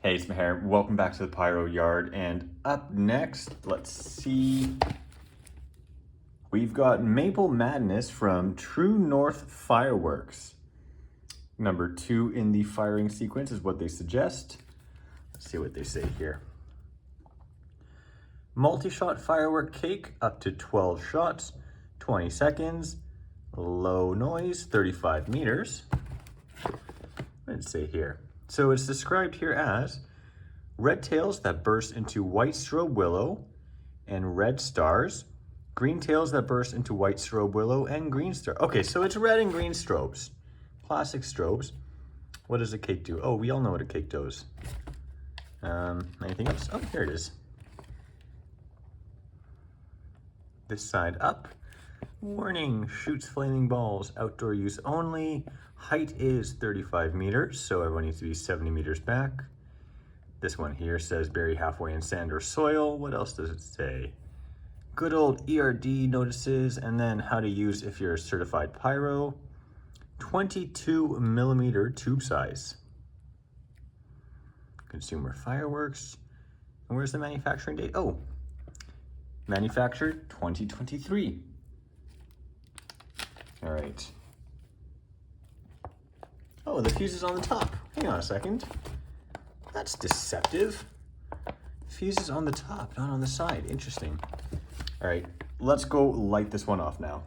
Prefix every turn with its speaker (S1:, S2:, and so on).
S1: Hey, it's Maher. Welcome back to the Pyro Yard. And up next, let's see. We've got Maple Madness from True North Fireworks. Number 2 in the firing sequence is what they suggest. Let's see what they say here. Multi-shot firework cake, up to 12 shots, 20 seconds. Low noise, 35 meters. Let's say here. So it's described here as red tails that burst into white strobe willow and red stars, green tails that burst into white strobe willow and green star. Okay, so it's red and green strobes, classic strobes. What does a cake do? Oh, we all know what a cake does. Anything else? Oh, here it is. This side up. Warning, shoots flaming balls, outdoor use only. Height is 35 meters, so everyone needs to be 70 meters back. This one here says bury halfway in sand or soil. What else does it say? Good old ERD notices, and then how to use if you're a certified pyro. 22 millimeter tube size. Consumer fireworks. And where's the manufacturing date? Oh, manufactured 2023. All right. Oh, the fuse is on the top. Hang on a second. That's deceptive. Fuse is on the top, not on the side. Interesting. All right, let's go light this one off now.